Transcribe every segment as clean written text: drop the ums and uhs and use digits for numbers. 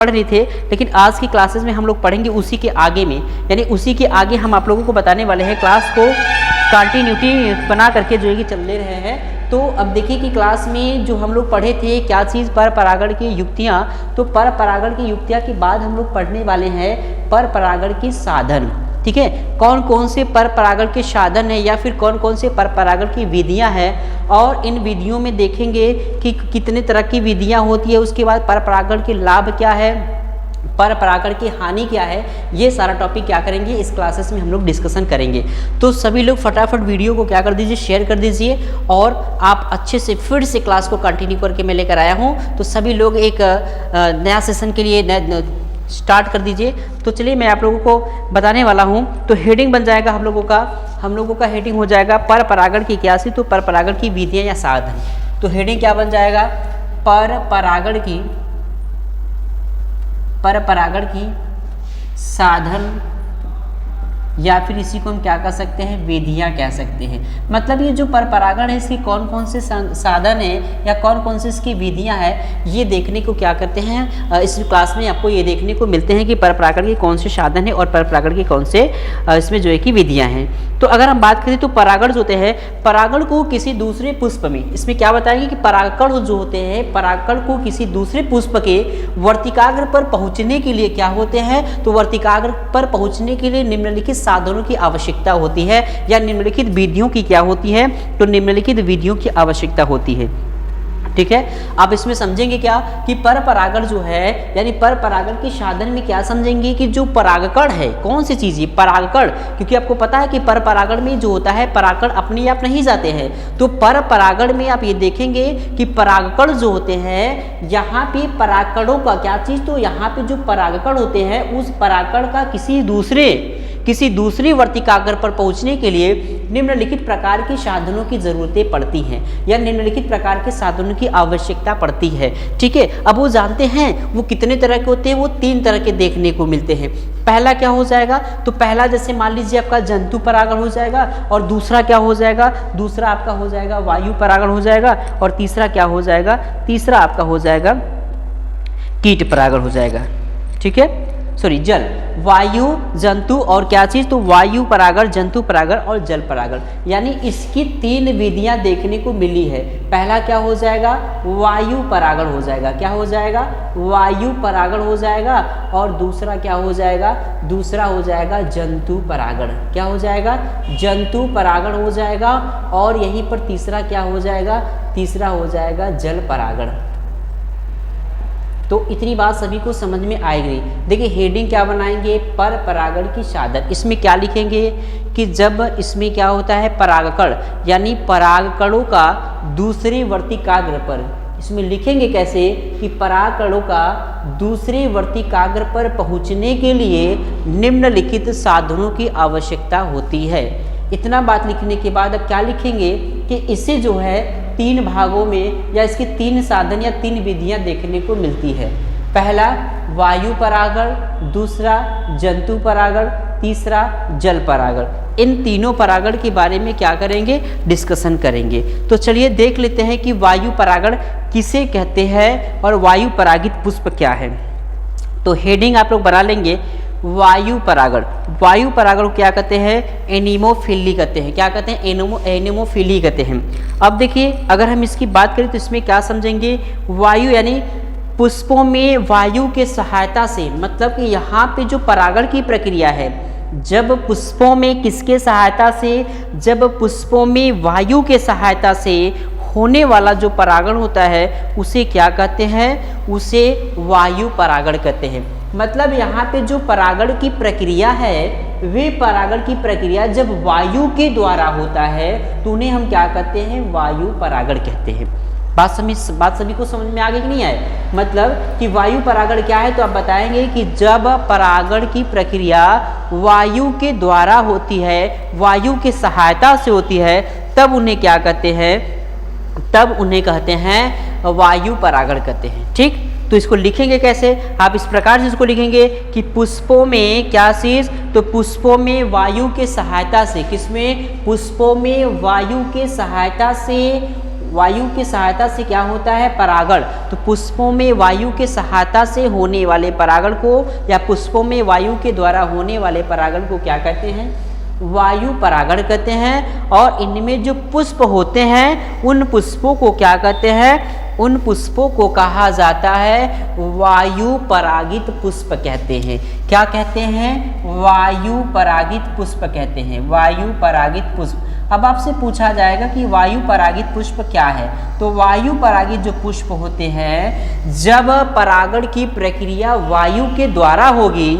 पढ़ रहे थे, लेकिन आज की क्लासेस में हम लोग पढ़ेंगे उसी के आगे में, यानी उसी के आगे हम आप लोगों को बताने वाले हैं, क्लास को कंटिन्यूटी बना करके जो है कि चल ले रहे हैं। तो अब देखिए कि क्लास में जो हम लोग पढ़े थे क्या चीज़, पर परागण की युक्तियाँ। तो पर परागण की युक्तियाँ के बाद हम लोग पढ़ने वाले हैं पर परागण के साधन। ठीक है, कौन कौन से पर परागण के साधन है या फिर कौन कौन से पर परागण की विधियां हैं, और इन विधियों में देखेंगे कि कितने तरह की विधियां होती है। उसके बाद पर परागण के लाभ क्या है, पर परागण की हानि क्या है, ये सारा टॉपिक क्या करेंगे इस क्लासेस में हम लोग डिस्कशन करेंगे। तो सभी लोग फटाफट वीडियो को क्या कर दीजिए, शेयर कर दीजिए, और आप अच्छे से फिर से क्लास को कंटिन्यू करके मैं लेकर आया हूँ। तो सभी लोग एक नया सेशन के लिए स्टार्ट कर दीजिए। तो चलिए मैं आप लोगों को बताने वाला हूं। तो हेडिंग बन जाएगा हम लोगों का हेडिंग हो जाएगा पर परागण की क्या सी, तो पर परागण की विधियां या साधन। तो हेडिंग क्या बन जाएगा, पर परागण की साधन, या फिर इसी को हम क्या कह सकते हैं, विधियां कह सकते हैं। मतलब ये जो पर परागण है इसके कौन कौन से साधन है या कौन कौन से इसकी विधियां हैं, ये देखने को क्या करते हैं इस क्लास में आपको ये देखने को मिलते हैं कि पर परागण के कौन से साधन है और पर परागण के कौन से इसमें जो है कि विधियां हैं। तो अगर हम बात करें तो परागण जो होते हैं, परागण को किसी दूसरे पुष्प में, इसमें क्या बताएंगे कि परागण जो होते हैं, परागण को किसी दूसरे पुष्प के वर्तिकाग्र पर पहुंचने के लिए क्या होते हैं, तो वर्तिकाग्र पर पहुंचने के लिए निम्नलिखित साधनों की आवश्यकता होती है, या निम्नलिखित विधियों की क्या होती है, तो निम्नलिखित विधियों की आवश्यकता होती है। ठीक है, आप इसमें समझेंगे क्या कि पर परागण जो है, यानी पर परागण के साधन में क्या समझेंगे कि जो परागकण है, कौन सी चीज है परागकण, क्योंकि आपको पता है कि पर परागण में जो होता है परागकण अपने आप नहीं जाते हैं। तो पर परागण में आप ये देखेंगे कि परागकण जो होते हैं, यहाँ पे परागकणों का क्या चीज, तो यहाँ पे जो परागकण होते हैं उस परागकण का किसी दूसरी वर्तिकाग्र पर पहुंचने के लिए निम्नलिखित प्रकार के साधनों की जरूरतें पड़ती हैं, या निम्नलिखित प्रकार के साधनों की आवश्यकता पड़ती है। ठीक है, अब वो जानते हैं वो कितने तरह के होते हैं, वो 3 तरह के देखने को मिलते हैं। पहला क्या हो जाएगा, तो पहला जैसे मान लीजिए आपका जंतु परागण हो जाएगा, और दूसरा क्या हो जाएगा, दूसरा आपका हो जाएगा वायु परागण हो जाएगा, और तीसरा क्या हो जाएगा, तीसरा आपका हो जाएगा कीट परागण हो जाएगा। ठीक है, सॉरी जल, वायु, जंतु और क्या चीज, तो वायु परागण, जंतु परागण और जल परागण, यानी इसकी 3 विधियां देखने को मिली है। पहला क्या हो जाएगा, वायु परागण हो जाएगा, क्या हो जाएगा, वायु परागण हो जाएगा, और दूसरा क्या हो जाएगा, दूसरा हो जाएगा जंतु परागण, क्या हो जाएगा, जंतु परागण हो जाएगा, और यहीं पर तीसरा क्या हो जाएगा, तीसरा हो जाएगा जल परागण। तो इतनी बात सभी को समझ में आएगी। देखिए हेडिंग क्या बनाएंगे, पर परागण की साधन। इसमें क्या लिखेंगे कि जब इसमें क्या होता है परागकण, यानी परागकणों का दूसरे वर्तिकाग्र पर, इसमें लिखेंगे कैसे कि परागकणों का दूसरे वर्तिकाग्र पर पहुंचने के लिए निम्नलिखित साधनों की आवश्यकता होती है। इतना बात लिखने के बाद अब क्या लिखेंगे कि इसे जो है 3 भागों में, या इसके 3 साधन या 3 विधियां देखने को मिलती है। पहला वायु परागण, दूसरा जंतु परागण, तीसरा जल परागण। इन तीनों परागण के बारे में क्या करेंगे, डिस्कशन करेंगे। तो चलिए देख लेते हैं कि वायु परागण किसे कहते हैं और वायु परागित पुष्प क्या है। तो हेडिंग आप लोग बना लेंगे, वायु परागण। वायु परागण क्या कहते हैं, एनिमोफिली कहते हैं, क्या कहते हैं, एनिमोफिली कहते हैं। अब देखिए अगर हम इसकी बात करें तो इसमें क्या समझेंगे, वायु यानी पुष्पों में वायु के सहायता से, मतलब कि यहाँ पे जो परागण की प्रक्रिया है, जब पुष्पों में किसके सहायता से, जब पुष्पों में वायु के सहायता से होने वाला जो परागण होता है उसे क्या कहते हैं, उसे वायु परागण कहते हैं। मतलब यहाँ पे जो परागण की प्रक्रिया है, वे परागण की प्रक्रिया जब वायु के द्वारा होता है तो उन्हें हम क्या कहते हैं, वायु परागण कहते हैं। बात सभी को समझ में आ गई कि नहीं आए, मतलब कि वायु परागण क्या है, तो आप बताएंगे कि जब परागण की प्रक्रिया वायु के द्वारा होती है, वायु के सहायता से होती है, तब उन्हें क्या कहते हैं, तब उन्हें कहते हैं वायु परागण कहते हैं। ठीक, तो इसको लिखेंगे कैसे, आप इस प्रकार से इसको लिखेंगे कि पुष्पों में क्या चीज, तो पुष्पों में वायु के सहायता से, किसमें, पुष्पों में वायु के सहायता से वायु की सहायता से क्या होता है, परागण। तो पुष्पों में वायु के सहायता से होने वाले परागण को या पुष्पों में वायु के द्वारा होने वाले परागण को क्या कहते हैं, वायु परागण कहते हैं। और इनमें जो पुष्प होते हैं उन पुष्पों को क्या कहते हैं, उन पुष्पों को कहा जाता है वायु परागित पुष्प कहते हैं। क्या कहते हैं, वायु परागित पुष्प कहते हैं, वायु परागित पुष्प। अब आपसे पूछा जाएगा कि वायु परागित पुष्प क्या है, तो वायु परागित जो पुष्प होते हैं, जब परागण की प्रक्रिया वायु के द्वारा होगी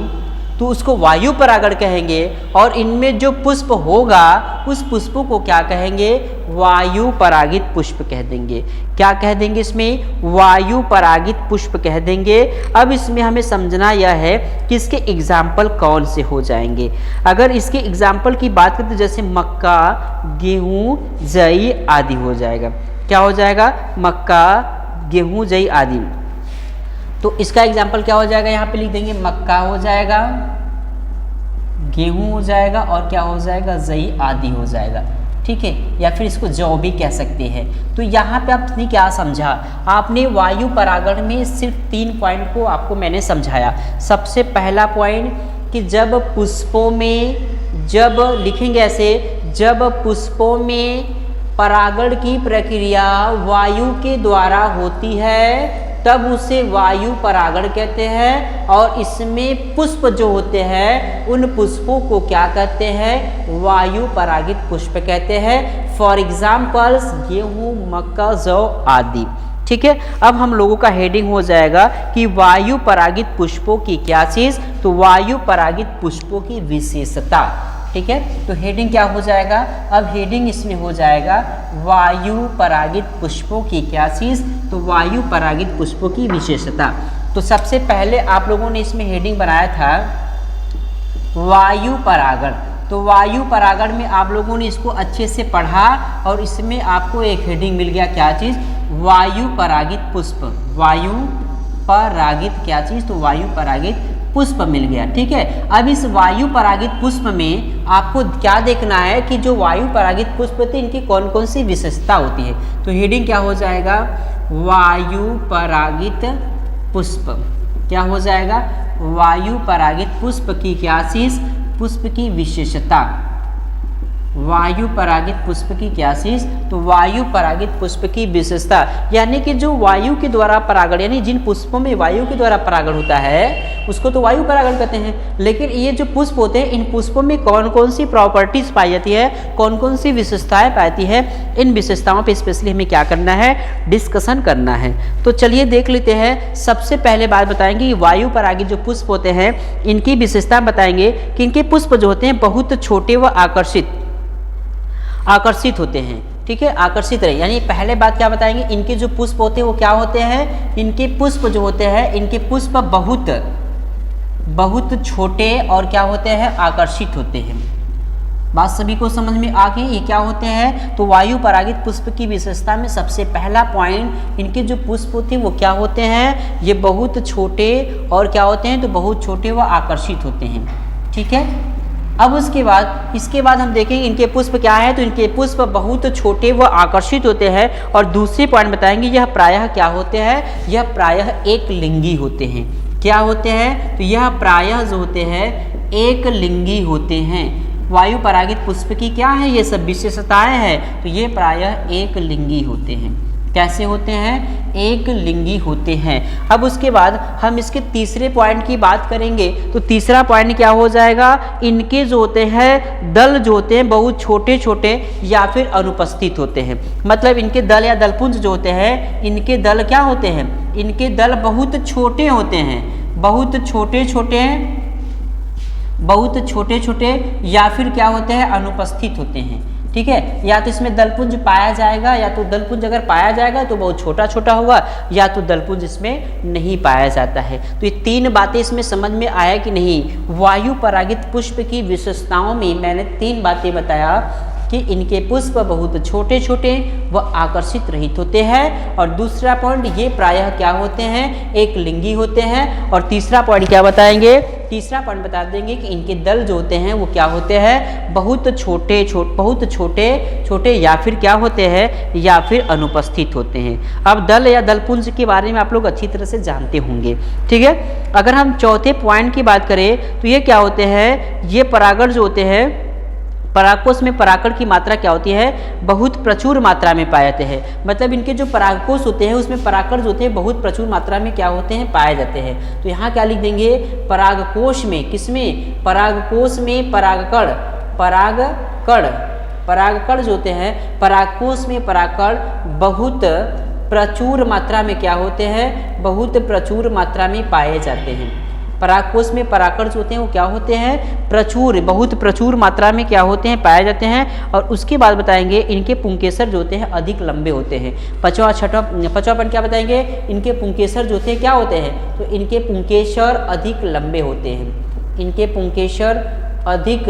तो उसको वायु परागण कहेंगे। और इनमें जो पुष्प होगा उस पुष्पों को क्या कहेंगे, वायु परागित पुष्प कह देंगे। क्या कह देंगे, इसमें वायु परागित पुष्प कह देंगे। अब इसमें हमें समझना यह है कि इसके एग्जाम्पल कौन से हो जाएंगे। अगर इसके एग्जाम्पल की बात करें तो जैसे मक्का, गेहूं, जई आदि हो जाएगा। क्या हो जाएगा, मक्का, गेहूं, जई आदि। तो इसका एग्जाम्पल क्या हो जाएगा, यहाँ पे लिख देंगे मक्का हो जाएगा, गेहूं हो जाएगा और क्या हो जाएगा, जई आदि हो जाएगा। ठीक है, या फिर इसको जौ भी कह सकते हैं। तो यहाँ पे आपने क्या समझा, आपने वायु परागण में सिर्फ 3 पॉइंट को आपको मैंने समझाया। सबसे पहला पॉइंट कि जब पुष्पों में, जब लिखेंगे ऐसे, जब पुष्पों में परागण की प्रक्रिया वायु के द्वारा होती है तब उसे वायु परागण कहते हैं। और इसमें पुष्प जो होते हैं उन पुष्पों को क्या कहते हैं, वायु परागित पुष्प कहते हैं। फॉर एग्जाम्पल्स गेहूं, मक्का, जौ आदि। ठीक है, अब हम लोगों का हेडिंग हो जाएगा कि वायु परागित पुष्पों की क्या चीज, तो वायु परागित पुष्पों की विशेषता। ठीक है, तो हेडिंग क्या हो जाएगा, अब हेडिंग इसमें हो जाएगा वायु परागित पुष्पों की क्या चीज, तो वायु परागित पुष्पों की विशेषता। तो सबसे पहले आप लोगों ने इसमें हेडिंग बनाया था वायु परागण। तो वायु परागण में आप लोगों ने इसको अच्छे से पढ़ा और इसमें आपको एक हेडिंग मिल गया, क्या चीज, वायु परागित पुष्प। वायु परागित क्या चीज, तो वायु परागित पुष्प मिल गया। ठीक है, अब इस वायु परागित पुष्प में आपको क्या देखना है कि जो वायु परागित पुष्प होते हैं इनकी कौन कौन सी विशेषता होती है। तो हेडिंग क्या हो जाएगा, वायु परागित पुष्प। क्या हो जाएगा, वायु परागित पुष्प की क्या चीज, पुष्प की विशेषता। वायु परागित पुष्प की क्या चीज, तो वायु परागित पुष्प की विशेषता। यानी कि जो वायु के द्वारा परागण, यानी जिन पुष्पों में वायु के द्वारा परागण होता है उसको तो वायु परागण कहते हैं। लेकिन ये जो पुष्प होते हैं इन पुष्पों में कौन कौन सी प्रॉपर्टीज पाई जाती है, कौन कौन सी विशेषताएं पाती है, इन विशेषताओं पे स्पेशली हमें क्या करना है, डिस्कशन करना है। तो चलिए देख लेते हैं। सबसे पहले बात बताएंगे कि वायु परागित जो पुष्प होते हैं इनकी विशेषता बताएंगे कि इनके पुष्प जो होते हैं बहुत छोटे व आकर्षित होते हैं। ठीक है, आकर्षित रहे, यानी पहले बात क्या बताएंगे, इनके जो पुष्प होते हैं वो क्या होते हैं, इनके पुष्प जो होते हैं इनके पुष्प बहुत छोटे और क्या होते हैं, आकर्षित होते हैं। बात सभी को समझ में आ गई, ये क्या होते हैं, तो वायु परागित पुष्प की विशेषता में सबसे पहला पॉइंट, इनके जो पुष्प होते हैं वो क्या होते हैं, ये बहुत छोटे और क्या होते हैं, तो बहुत छोटे व आकर्षित होते हैं। ठीक है, अब उसके बाद इसके बाद हम देखेंगे इनके पुष्प क्या है, तो इनके पुष्प बहुत छोटे व आकर्षित होते हैं। और दूसरी पॉइंट बताएंगे यह प्रायः क्या होते हैं, यह प्रायः एक लिंगी होते हैं। क्या होते हैं, तो यह प्रायः जो होते हैं एक लिंगी होते हैं। वायु परागित पुष्प की क्या है, ये सब विशेषताएं हैं, तो ये प्रायः एक लिंगी होते हैं। कैसे होते हैं, एक लिंगी होते हैं। अब उसके बाद हम इसके तीसरे पॉइंट की बात करेंगे। तो तीसरा पॉइंट क्या हो जाएगा, इनके जो होते हैं दल जो होते हैं बहुत छोटे छोटे या फिर अनुपस्थित होते हैं। मतलब इनके दल या दलपुंज जो होते हैं इनके दल क्या होते हैं, इनके दल बहुत छोटे होते हैं, बहुत छोटे छोटे या फिर क्या होते हैं, अनुपस्थित होते हैं। ठीक है, या तो इसमें दलपुंज पाया जाएगा, या तो दलपुंज अगर पाया जाएगा तो बहुत छोटा छोटा होगा, या तो दलपुंज इसमें नहीं पाया जाता है। तो ये 3 बातें इसमें समझ में आया कि नहीं। वायु परागित पुष्प की विशेषताओं में मैंने 3 बातें बताया कि इनके पुष्प बहुत छोटे छोटे व आकर्षित रहित होते हैं। और दूसरा पॉइंट, ये प्रायः क्या होते हैं, एक लिंगी होते हैं। और तीसरा पॉइंट क्या बताएंगे तीसरा पॉइंट बता देंगे कि इनके दल जो होते हैं वो क्या होते हैं, बहुत छोटे या फिर क्या होते हैं, या फिर अनुपस्थित होते हैं। अब दल या दलपुंज के बारे में आप लोग अच्छी तरह से जानते होंगे, ठीक है। अगर हम चौथे पॉइंट की बात करें तो ये क्या होते हैं, ये परागण जो होते हैं, परागकोश में परागकण की मात्रा क्या होती है, बहुत प्रचुर मात्रा में पाए जाते हैं। मतलब इनके जो परागकोश होते हैं उसमें परागकण जो होते हैं बहुत प्रचुर मात्रा में क्या होते हैं, पाए जाते हैं। तो यहाँ क्या लिख देंगे, परागकोश में, किसमें, परागकोश में परागकण जो होते हैं, परागकोश में परागकण बहुत प्रचुर मात्रा में क्या होते हैं, बहुत प्रचुर मात्रा में पाए जाते हैं। परागकोश में परागकण जो होते हैं वो क्या होते हैं, बहुत प्रचुर मात्रा में क्या होते हैं, पाए जाते हैं। और उसके बाद बताएंगे इनके पुंकेसर जो होते हैं अधिक लंबे होते हैं। पांचवा पॉइंट क्या बताएंगे, इनके पुंकेसर जो होते हैं क्या होते हैं, तो इनके पुंकेसर अधिक लंबे होते हैं। इनके पुंकेसर अधिक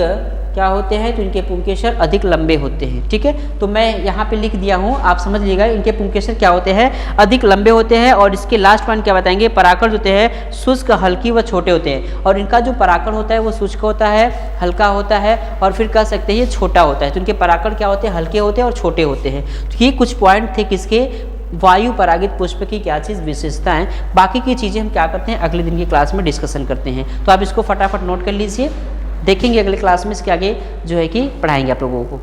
क्या होते हैं, तो इनके पुंकेसर अधिक लंबे होते हैं, ठीक है। तो मैं यहाँ पे लिख दिया हूँ, आप समझ लीजिएगा इनके पुंकेसर क्या होते हैं, अधिक लंबे होते हैं। और इसके लास्ट पॉइंट क्या बताएंगे, परागकण जो होते हैं शुष्क, हल्की व छोटे होते हैं। और इनका जो परागकण होता है वो शुष्क होता है, हल्का होता है, और फिर कह सकते हैं ये छोटा होता है। तो इनके परागकण क्या होते हैं, हल्के होते हैं और छोटे होते हैं। तो ये कुछ पॉइंट थे किसके, वायु परागित पुष्प की क्या चीज़ विशेषता है। बाकी की चीज़ें हम क्या करते हैं अगले दिन की क्लास में डिस्कशन करते हैं। तो आप इसको फटाफट नोट कर लीजिए, देखेंगे अगले क्लास में इसके आगे जो है कि पढ़ाएंगे आप लोगों को।